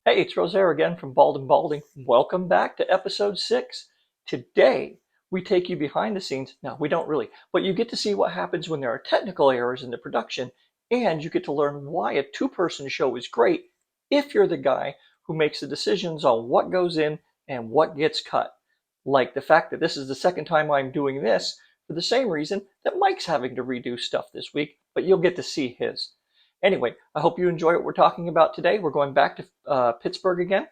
Hey, it's Rosaire again from Bald&Balding. Welcome back to episode 6. Today, we take you behind the scenes. No, we don't really, but you get to see what happens when there are technical errors in the production, and you get to learn why a two-person show is great if you're the guy who makes the decisions on what goes in and what gets cut. Like the fact that this is the second time I'm doing this for the same reason that Mike's having to redo stuff this week, but you'll get to see his. Anyway, I hope you enjoy what we're talking about today. We're going back to Pittsburgh again.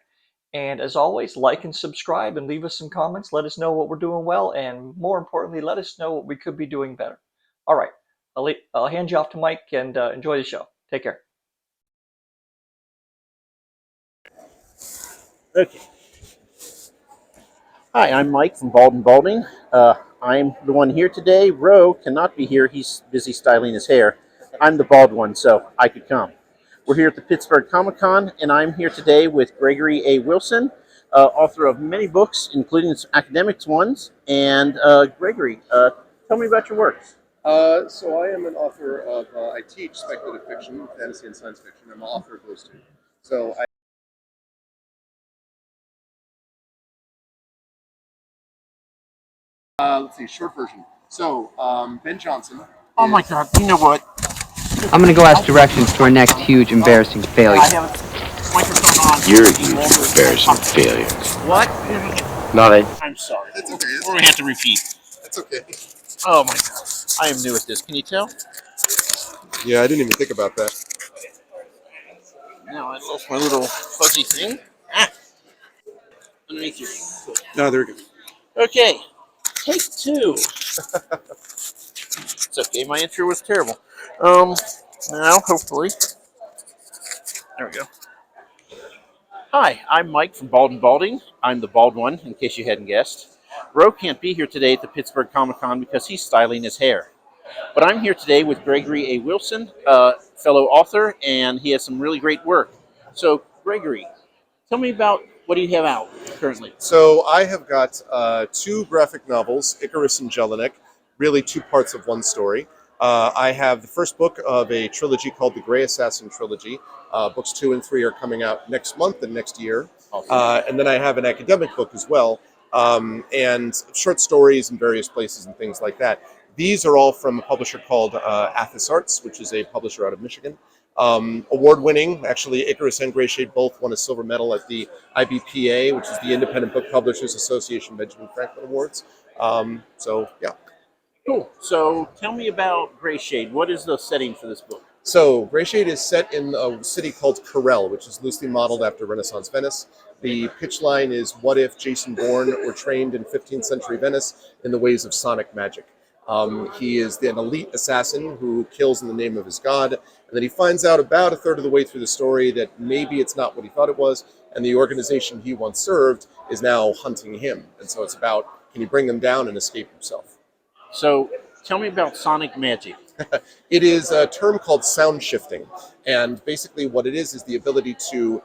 And as always, like and subscribe and leave us some comments. Let us know what we're doing well. And more importantly, let us know what we could be doing better. All right, I'll hand you off to Mike and enjoy the show. Take care. Okay. Hi, I'm Mike from Bald&Balding. I'm the one here today. Ro cannot be here. He's busy styling his hair. I'm the bald one, so I could come. We're here at the Pittsburgh Comic-Con, and I'm here today with Gregory A. Wilson, author of many books, including some academic ones. And Gregory, tell me about your works. So I am an author of, I teach speculative fiction, fantasy, and science fiction. I'm an author of those two. So let's see, short version. So Ben Johnson. Oh my God! You know what? I'm gonna go ask directions to our next huge embarrassing failure. I have a microphone on. You're a huge embarrassing failure. What? Nothing. I'm sorry. That's okay. We're gonna have to repeat. That's okay. Oh my God! I am new at this. Can you tell? Yeah, I didn't even think about that. Now I lost my little fuzzy thing. Underneath here. Cool. No, there we go. Okay, take two. It's okay. My intro was terrible. Now hopefully, there we go. Hi, I'm Mike from Bald&Balding. I'm the bald one, in case you hadn't guessed. Ro can't be here today at the Pittsburgh Comic-Con because he's styling his hair. But I'm here today with Gregory A. Wilson, fellow author, and he has some really great work. So, Gregory, tell me about what do you have out currently? So I have got two graphic novels, Icarus and Jelinek, really two parts of one story. I have the first book of a trilogy called the Gray Assassin Trilogy. Books 2 and 3 are coming out next month and next year. Awesome. And then I have an academic book as well, and short stories in various places and things like that. These are all from a publisher called Athos Arts, which is a publisher out of Michigan. Award-winning, actually, Icarus and Gray Shade both won a silver medal at the IBPA, which is the Independent Book Publishers Association Benjamin Franklin Awards. So, yeah. Cool. So, tell me about Gray Shade. What is the setting for this book? So, Gray Shade is set in a city called Corel, which is loosely modeled after Renaissance Venice. The pitch line is, what if Jason Bourne were trained in 15th century Venice in the ways of sonic magic? He is an elite assassin who kills in the name of his god, and then he finds out about a third of the way through the story that maybe it's not what he thought it was, and the organization he once served is now hunting him. And so it's about, can he bring them down and escape himself? So, tell me about sonic magic. It is a term called sound shifting, and basically what it is the ability to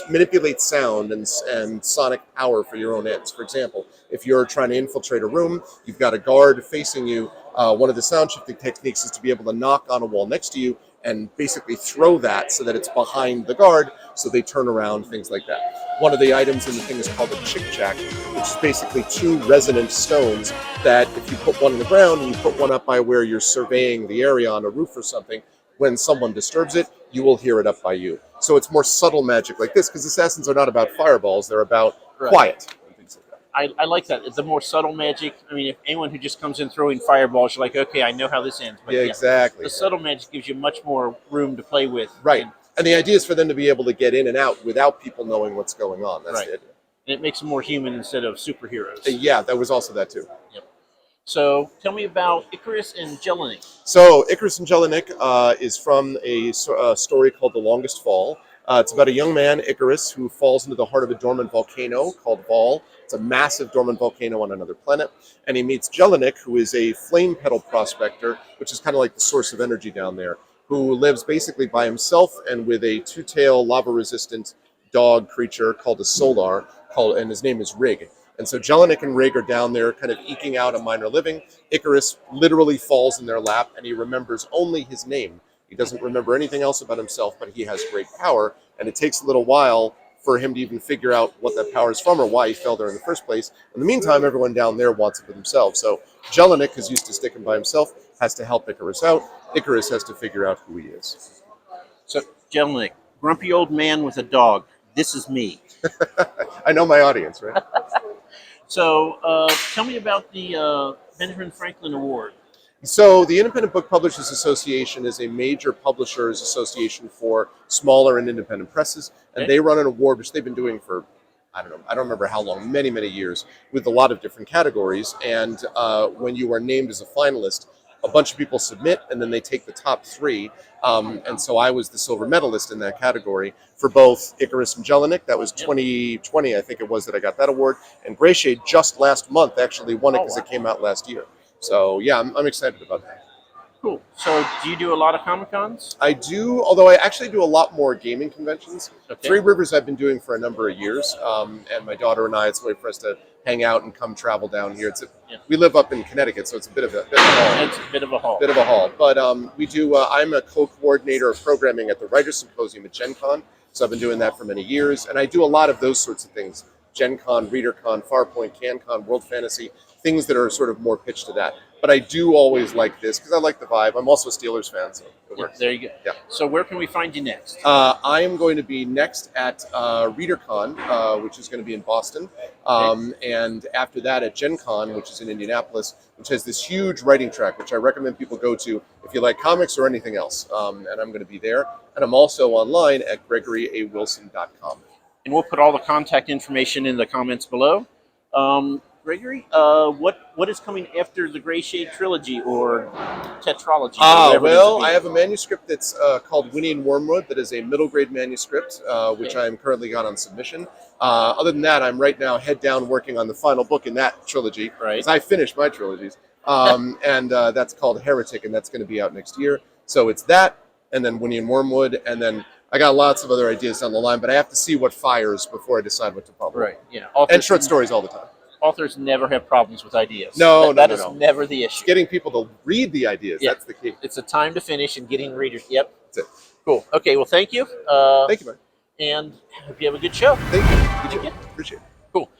manipulate sound and sonic power for your own ends. For example, if you're trying to infiltrate a room, you've got a guard facing you. One of the sound shifting techniques is to be able to knock on a wall next to you and basically throw that so that it's behind the guard, so they turn around, things like that. One of the items in the thing is called a chick-jack, which is basically two resonant stones that if you put one in the ground and you put one up by where you're surveying the area on a roof or something, when someone disturbs it, you will hear it up by you. So it's more subtle magic like this, because assassins are not about fireballs, they're about quiet. And things like that. I like that. It's the more subtle magic. I mean, if anyone who just comes in throwing fireballs, you're like, okay, I know how this ends. But Yeah, exactly. The subtle magic gives you much more room to play with. Right. And the idea is for them to be able to get in and out without people knowing what's going on. That's Right. the idea. And it makes them more human instead of superheroes. Yeah, that was also that too. Yep. So tell me about Icarus and Jelinek. So Icarus and Jelinek is from a story called The Longest Fall. It's about a young man, Icarus, who falls into the heart of a dormant volcano called Vol. It's a massive dormant volcano on another planet. And he meets Jelinek, who is a flame petal prospector, which is kind of like the source of energy down there, who lives basically by himself and with a two-tailed lava-resistant dog creature called a Solar, and his name is Rig. And so Jelinek and Rig are down there kind of eking out a minor living. Icarus literally falls in their lap, and he remembers only his name. He doesn't remember anything else about himself, but he has great power, and it takes a little while for him to even figure out what that power is from or why he fell there in the first place. In the meantime, everyone down there wants it for themselves. So Jelinek, who's used to sticking by himself, has to help Icarus out. Icarus has to figure out who he is. So, Jelinek, grumpy old man with a dog. This is me. I know my audience, right? So, tell me about the Benjamin Franklin Award. So the Independent Book Publishers Association is a major publishers association for smaller and independent presses, and they run an award which they've been doing for, I don't remember how long, many, many years, with a lot of different categories. And when you are named as a finalist, a bunch of people submit, and then they take the top 3. And so I was the silver medalist in that category for both Icarus and Jelinek. That was 2020, I think it was, that I got that award. And Grayshade just last month actually won it because it came out last year. So yeah, I'm excited about that. Cool. So do you do a lot of comic-cons? I do, although I actually do a lot more gaming conventions. Okay. Three Rivers I've been doing for a number of years, and my daughter and I, it's a way for us to hang out and come travel down here. We live up in Connecticut, so it's a bit of a haul. It's a bit of a haul. But we do. I'm a co-coordinator of programming at the Writers Symposium at Gen Con, so I've been doing that for many years, and I do a lot of those sorts of things: Gen Con, Reader Con, Farpoint, CanCon, World Fantasy, things that are sort of more pitched to that. But I do always like this because I like the vibe. I'm also a Steelers fan, so it works. There you go. Yeah. So where can we find you next? I am going to be next at ReaderCon, which is going to be in Boston. And after that at Gen Con, which is in Indianapolis, which has this huge writing track, which I recommend people go to if you like comics or anything else. And I'm going to be there. And I'm also online at GregoryAWilson.com. And we'll put all the contact information in the comments below. Gregory, what is coming after the Grayshade trilogy or tetralogy? Well, I have a manuscript that's called Winnie and Wormwood that is a middle grade manuscript, which I am currently got on submission. Other than that, I'm right now head down working on the final book in that trilogy. Right. Because I finished my trilogies. And that's called Heretic, and that's going to be out next year. So it's that, and then Winnie and Wormwood, and then I got lots of other ideas down the line, but I have to see what fires before I decide what to publish. Right. Yeah. And short stories all the time. Authors never have problems with ideas. That is never the issue. Getting people to read the ideas, that's the key. It's a time to finish and getting readers. Yep. That's it. Cool. Okay, well, thank you. Thank you, Mike. And hope you have a good show. Thank you. You too. Appreciate it. Cool.